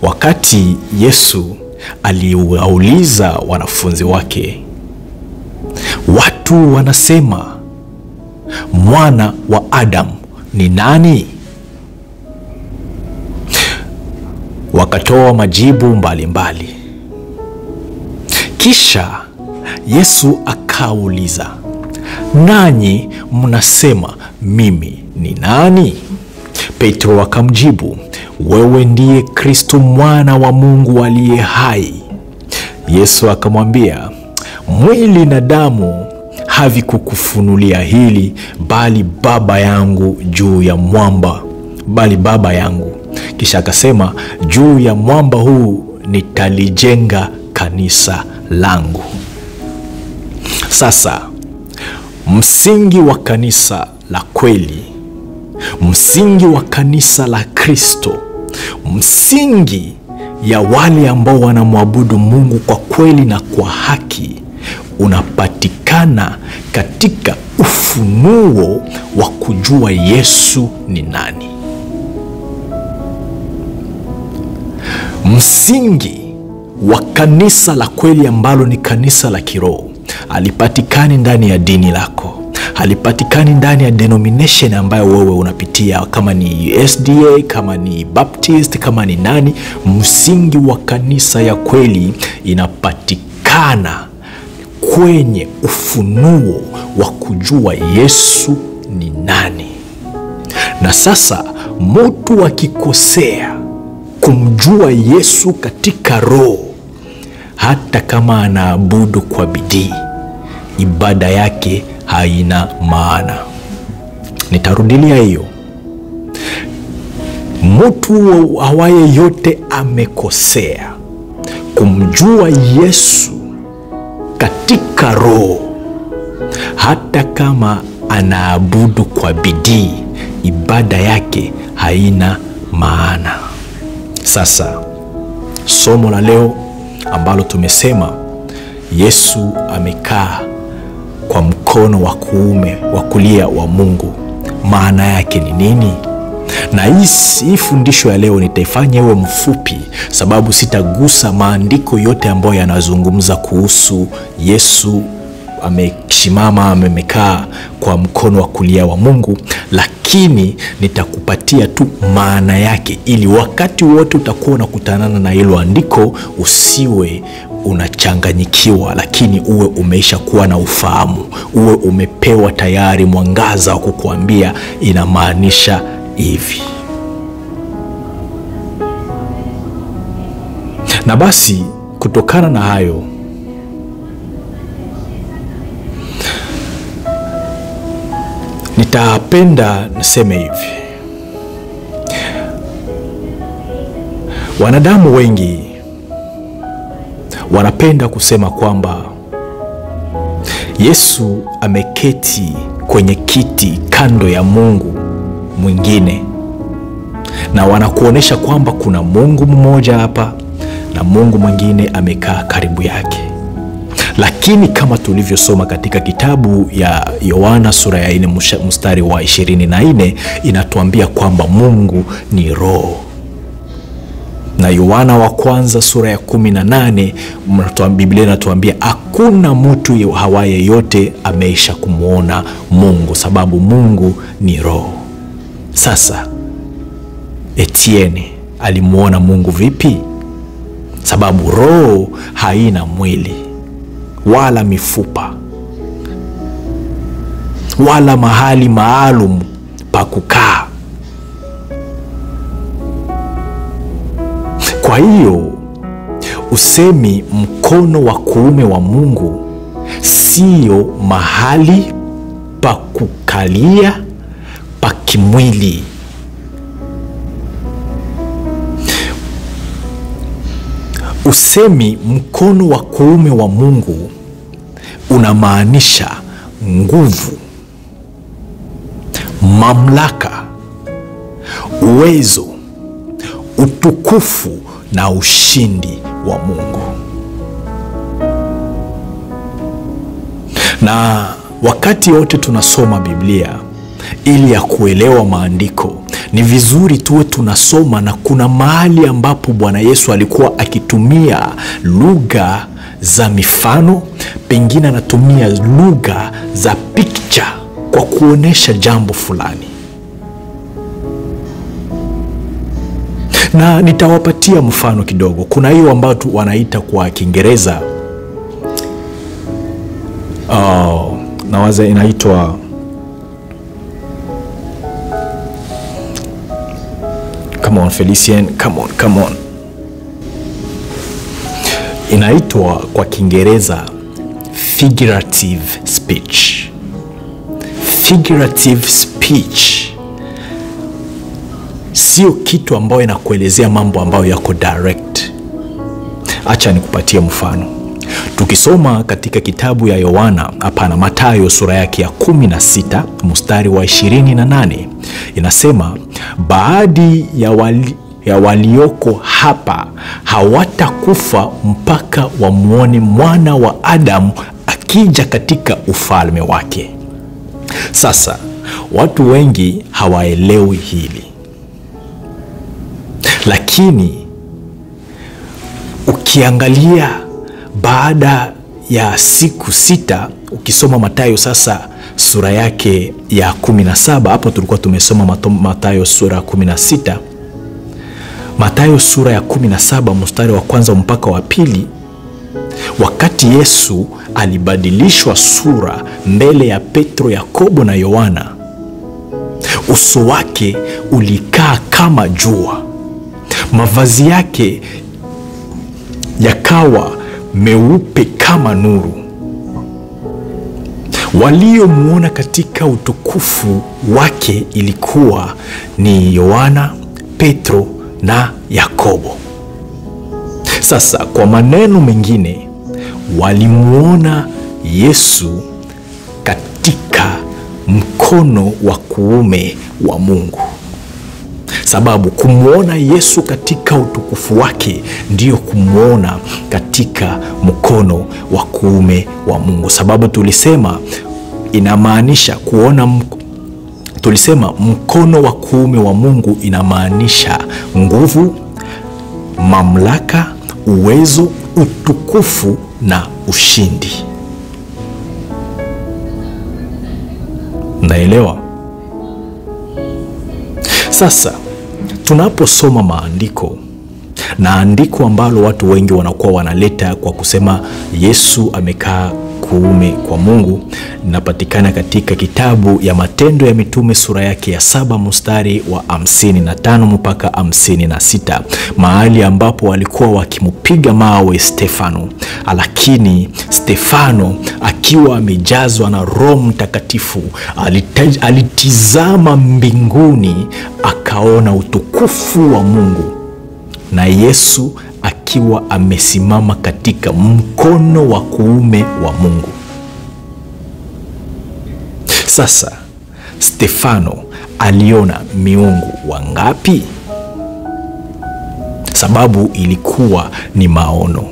Wakati Yesu aliwauliza wanafunzi wake, watu wanasema mwana wa Adamu ni nani? Wakatoa majibu mbalimbali. Kisha Yesu akauliza, nanyi mnasema mimi ni nani? Petro akamjibu, wewe ndiye Kristo mwana wa Mungu aliye hai. Yesu akamwambia, mwili na damu havikukufunulia hili, bali Baba yangu Baba yangu. Kisha akasema, juu ya mwamba huu nitalijenga kanisa langu. Sasa msingi wa kanisa la kweli, msingi wa kanisa la Kristo, msingi ya wale ambao wanamwabudu Mungu kwa kweli na kwa haki, unapatikana katika ufunuo wa kujua Yesu ni nani. Msingi wa kanisa la kweli ambalo ni kanisa la kiroho halipatikani ndani ya dini lako, halipatikani ndani ya denomination ambayo wewe unapitia, kama ni SDA, kama ni Baptist, kama ni nani. Msingi wa kanisa ya kweli inapatikana kwenye ufunuo wa kujua Yesu ni nani. Na sasa mtu akikosea kumjua Yesu katika roho, hata kama anaabudu kwa bidii, ibada yake haina maana. Nitarudilia hiyo. Mtu awaye yote amekosea kumjua Yesu katika roho, hata kama anaabudu kwa bidii, ibada yake haina maana. Sasa somo la leo ambalo tumesema Yesu amekaa kwa mkono wa kulia wa Mungu, maana yake ni nini? Na hii fundisho ya leo nitaifanya iwe mfupi, sababu sitagusa maandiko yote ambayo yanazungumza kuhusu Yesu amesimama, amekaa kwa mkono wa kulia wa Mungu, lakini nitakupatia tu maana yake, ili wakati wote utakuwa unakutanana na hilo andiko usiwe unachanganyikiwa, lakini uwe umeisha kuwa na ufahamu, uwe umepewa tayari mwangaza wa kukuambia inamaanisha hivi. Na basi kutokana na hayo, nitapenda niseme hivi. Wanadamu wengi wanapenda kusema kwamba Yesu ameketi kwenye kiti kando ya Mungu mwingine, na wanakuonesha kwamba kuna Mungu mmoja hapa na Mungu mwingine amekaa karibu yake. Lakini kama tulivyosoma katika kitabu ya Yohana sura ya 4 mstari wa 24, inatuambia kwamba Mungu ni roho. Na Yohana wa kwanza sura ya 18, Biblia inatuambia hakuna mtu hawaye yote ameisha kumuona Mungu, sababu Mungu ni roho. Sasa Etienne alimuona Mungu vipi? Sababu roho haina mwili wala mifupa wala mahali maalum pa kukaa. Kwa hiyo usemi mkono wa kuume wa Mungu sio mahali pa kukalia pa kimwili. Usemi mkono wa kuume wa Mungu unamaanisha nguvu, mamlaka, uwezo, utukufu na ushindi wa Mungu. Na wakati wote tunasoma Biblia, ili ya kuelewa maandiko, ni vizuri tuwe tunasoma, na kuna mahali ambapo Bwana Yesu alikuwa akitumia lugha za mifano, pengine anatumia lugha za picture kwa kuonesha jambo fulani. Na nitawapatia mfano kidogo. Kuna hiyo ambayo wanaita kwa Kiingereza nawaza inaitwa come on Felician, come on. Inaitwa kwa Kiingereza figurative speech. Figurative speech sio kitu ambayo inakuelezea mambo ambayo yako direct. Acha nikupatie mfano. Tukisoma katika kitabu ya Mathayo sura yake ya 16 mstari wa 28, inasema baadhi ya walioko hapa hawatakufa mpaka wamuone Mwana wa Adamu akija katika ufalme wake. Sasa watu wengi hawaelewi hili, lakini ukiangalia baada ya siku 6, ukisoma Mathayo sasa sura yake ya 17, hapo tulikuwa tumesoma Mathayo sura 16, Mathayo sura ya 17 mstari wa kwanza mpaka wa pili, wakati Yesu alibadilishwa sura mbele ya Petro, Yakobo na Yohana, uso wake ulikaa kama jua, mavazi yake yakawa meupe kama nuru. Waliomuona katika utukufu wake ilikuwa ni Yohana, Petro na Yakobo. Sasa kwa maneno mengine, walimuona Yesu katika mkono wa kuume wa Mungu. Sababu kumuona Yesu katika utukufu wake ndiyo kumuona katika mkono wa kuume wa Mungu. Sababu tulisema inamaanisha kuona, tulisema mkono wa kuume wa Mungu inamaanisha nguvu, mamlaka, uwezo, utukufu na ushindi. Naelewa? Sasa tunaposoma maandiko, na andiko ambalo watu wengi wanakuwa wanaleta kwa kusema Yesu amekaa kuume kwa Mungu, inapatikana katika kitabu ya Matendo ya Mitume sura yake ya 7 mstari wa 55 mpaka 56, mahali ambapo walikuwa wakimupiga mawe Stefano, lakini Stefano akiwa amejazwa na Roho Mtakatifu alitizama mbinguni, akaona utukufu wa Mungu na Yesu akiwa amesimama katika mkono wa kuume wa Mungu. Sasa Stefano aliona miungu wangapi? Sababu ilikuwa ni maono.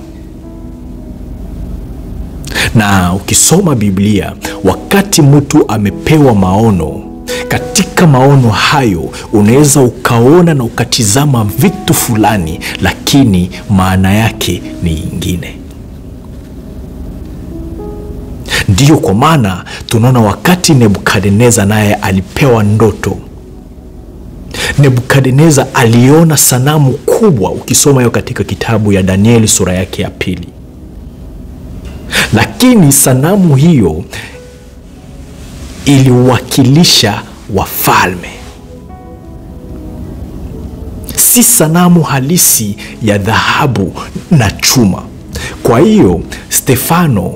Na ukisoma Biblia, wakati mtu amepewa maono, katika maono hayo unaweza ukaona na ukatizama vitu fulani, lakini maana yake ni ingine. Ndiyo kwa maana tunaona wakati Nebukadneza naye alipewa ndoto, Nebukadneza aliona sanamu kubwa. Ukisoma hiyo katika kitabu ya Danieli sura yake ya 2, lakini sanamu hiyo iliwakilisha wafalme, si sanamu halisi ya dhahabu na chuma. Kwa hiyo Stefano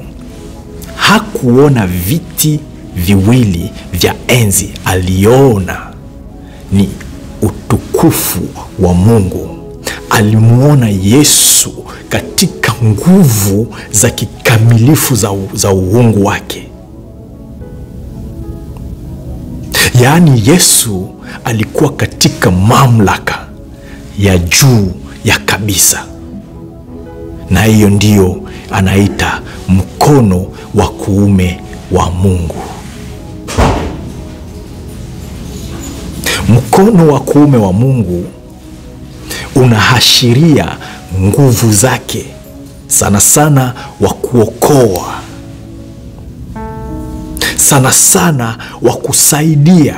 hakuona viti viwili vya enzi, aliona ni utukufu wa Mungu. Alimuona Yesu katika nguvu za kikamilifu za uungu wake. Yaani Yesu alikuwa katika mamlaka ya juu ya kabisa. Na hiyo ndiyo anaita mkono wa kuume wa Mungu. Mkono wa kuume wa Mungu unaashiria nguvu zake, sana sana wa kuokoa, sana sana wa kusaidia.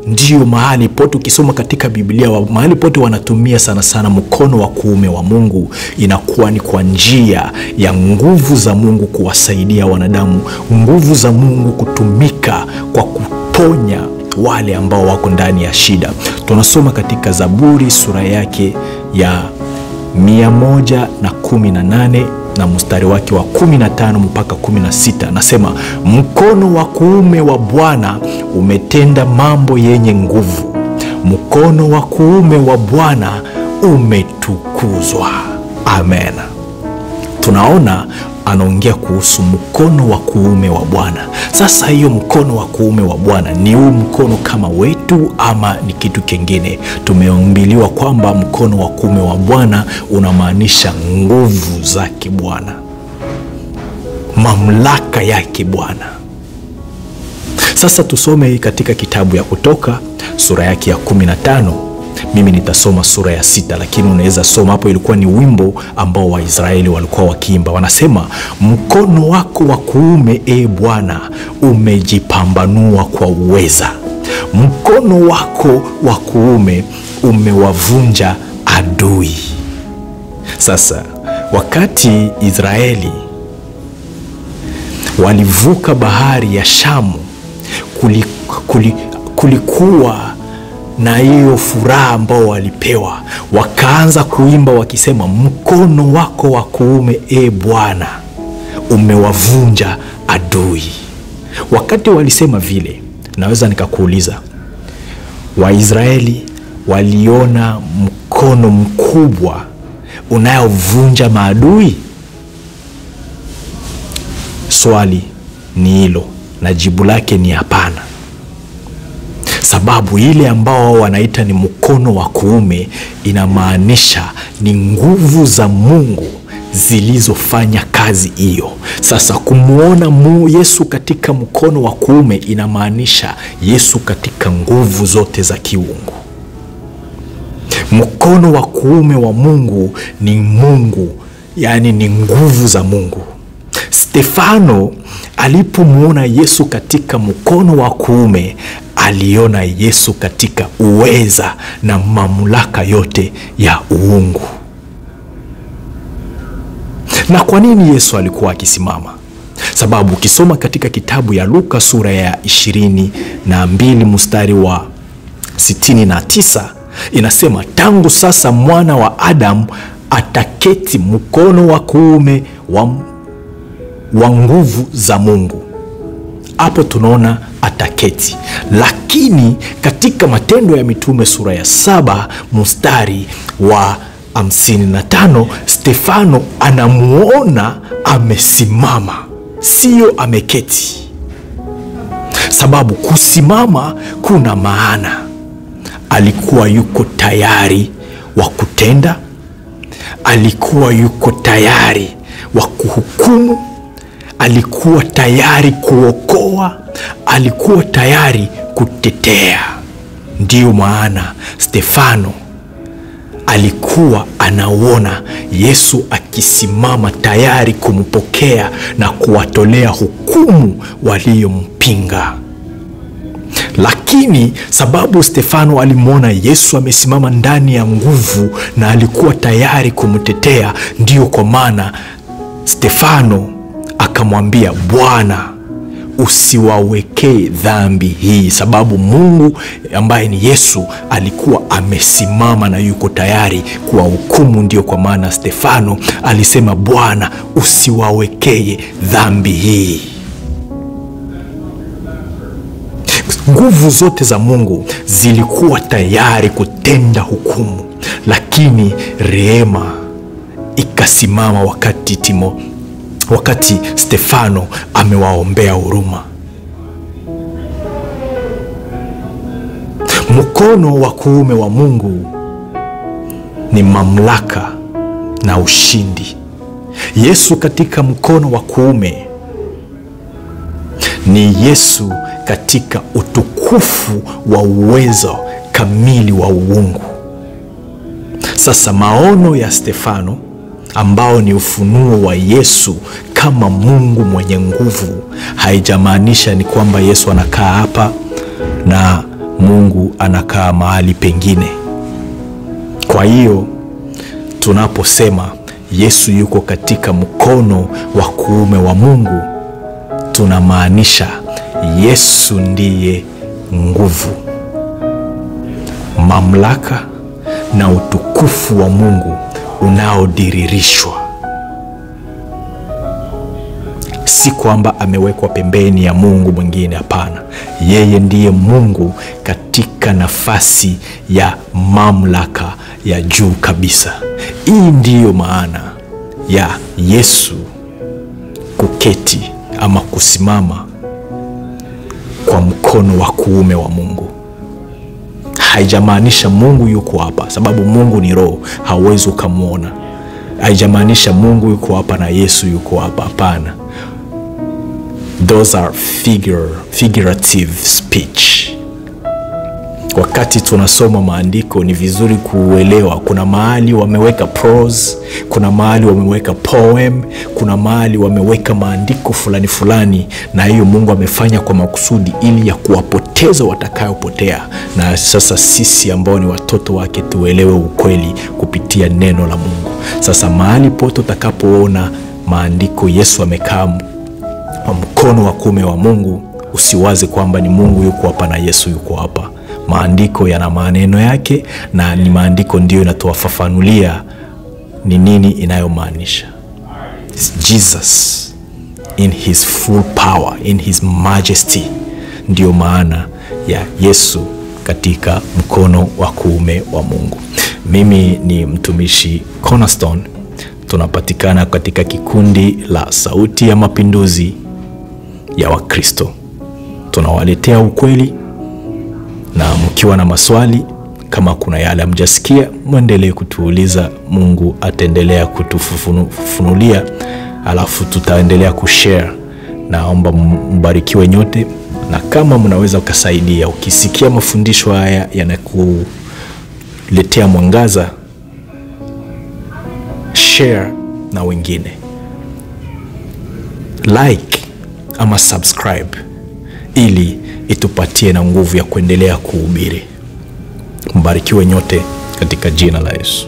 Ndiyo mahali pote ukisoma katika Biblia, mahali pote wanatumia sana sana mkono wa kuume wa Mungu, inakuwa ni kwa njia ya nguvu za Mungu kuwasaidia wanadamu, nguvu za Mungu kutumika kwa kuponya wale ambao wako ndani ya shida. Tunasoma katika Zaburi sura yake ya 118 na mstari wake wa 15 mpaka 16, nasema mkono wa kuume wa Bwana umetenda mambo yenye nguvu, mkono wa kuume wa Bwana umetukuzwa. Amen. Tunaona anaongea kuhusu mkono wa kuume wa Bwana. Sasa hiyo mkono wa kuume wa Bwana ni huu mkono kama wetu ama ni kitu kingine? Tumeambiliwa kwamba mkono wa kuume wa Bwana unamaanisha nguvu zake Bwana, mamlaka yake Bwana. Sasa tusome katika kitabu ya Kutoka sura yake ya 15. Mimi nitasoma sura ya 6, lakini unaweza soma hapo. Ilikuwa ni wimbo ambao Waisraeli walikuwa wakiimba. Wanasema, mkono wako wa kuume e Bwana umejipambanua kwa uweza, mkono wako wa kuume umewavunja adui. Sasa wakati Israeli walivuka bahari ya Shamu, kulikuwa na hiyo furaha ambao walipewa, wakaanza kuimba wakisema, mkono wako wa kuume e Bwana umewavunja adui. Wakati walisema vile, naweza nikakuuliza, Waisraeli waliona mkono mkubwa unayovunja maadui? Swali ni hilo na jibu lake ni hapana. Sababu ile ambao wanaita ni mkono wa kuume inamaanisha ni nguvu za Mungu zilizofanya kazi hiyo. Sasa kumuona Yesu katika mkono wa kuume inamaanisha Yesu katika nguvu zote za kiungu. Mkono wa kuume wa Mungu ni Mungu, yani ni nguvu za Mungu. Stefano alipomuona Yesu katika mkono wa kuume, aliona Yesu katika uweza na mamlaka yote ya uungu. Na kwa nini Yesu alikuwa akisimama? Sababu ukisoma katika kitabu ya Luka sura ya 22 mstari wa 69, inasema, tangu sasa mwana wa Adamu ataketi mkono wa kuume wa nguvu za Mungu. Hapo tunaona ataketi. Lakini katika Matendo ya Mitume sura ya 7 mstari wa 55, Stefano anamuona amesimama, sio ameketi. Sababu kusimama kuna maana. Alikuwa yuko tayari wa kutenda, alikuwa yuko tayari wa kuhukumu, alikuwa tayari kuokoa, alikuwa tayari kutetea. Ndiyo maana Stefano alikuwa anaona Yesu akisimama tayari kumpokea na kuwatolea hukumu waliompinga. Lakini sababu Stefano alimuona Yesu amesimama ndani ya nguvu na alikuwa tayari kumtetea, ndiyo kwa maana Stefano akamwambia, Bwana usiwawekee dhambi hii. Sababu Mungu ambaye ni Yesu alikuwa amesimama na yuko tayari kuwahukumu. Ndio kwa maana Stefano alisema, Bwana usiwawekee dhambi hii. Nguvu zote za Mungu zilikuwa tayari kutenda hukumu, lakini rehema ikasimama wakati Stefano amewaombea huruma. Mkono wa kuume wa Mungu ni mamlaka na ushindi. Yesu katika mkono wa kuume ni Yesu katika utukufu wa uwezo kamili wa uungu. Sasa maono ya Stefano ambao ni ufunuo wa Yesu kama Mungu mwenye nguvu, haijamaanisha ni kwamba Yesu anakaa hapa na Mungu anakaa mahali pengine. Kwa hiyo tunaposema Yesu yuko katika mkono wa kuume wa Mungu, tunamaanisha Yesu ndiye nguvu, mamlaka na utukufu wa Mungu unaodiririshwa. Si kwamba amewekwa pembeni ya Mungu mwingine, hapana. Yeye ndiye Mungu katika nafasi ya mamlaka ya juu kabisa. Hii ndiyo maana ya Yesu kuketi ama kusimama kwa mkono wa kuume wa Mungu. Haijamaanisha Mungu yuko hapa, sababu Mungu ni roho, hauwezi ukamwona. Haijamaanisha Mungu yuko hapa na Yesu yuko hapa, hapana. Those are figurative speech. Wakati tunasoma maandiko ni vizuri kuelewa kuna mahali wameweka prose, kuna mahali wameweka poem, kuna mahali wameweka maandiko fulani fulani, na hiyo Mungu amefanya kwa makusudi ili ya kuwapoteza watakayopotea. Na sasa sisi ambao ni watoto wake tuelewe ukweli kupitia neno la Mungu. Sasa mahali pote utakapoona maandiko Yesu amekaa kwa mkono wa kuume wa Mungu, usiwaze kwamba ni Mungu yuko hapa na Yesu yuko hapa. Maandiko yana maneno yake, na ni maandiko ndio inatufafanulia ni nini inayomaanisha. Jesus in his full power, in his majesty, ndio maana ya Yesu katika mkono wa kuume wa Mungu. Mimi ni mtumishi Cornerstone. Tunapatikana katika kikundi la Sauti ya Mapinduzi ya Wakristo. Tunawaletea ukweli, na mkiwa na maswali, kama kuna yale hamjasikia, muendelee kutuuliza. Mungu ataendelea kutufunulia, alafu tutaendelea kushare. Naomba mbarikiwe nyote, na kama mnaweza kusaidia, ukisikia mafundisho haya yanakuletea mwangaza, share na wengine, like ama subscribe, ili itupatie na nguvu ya kuendelea kuhubiri. Mbarikiwe nyote katika jina la Yesu.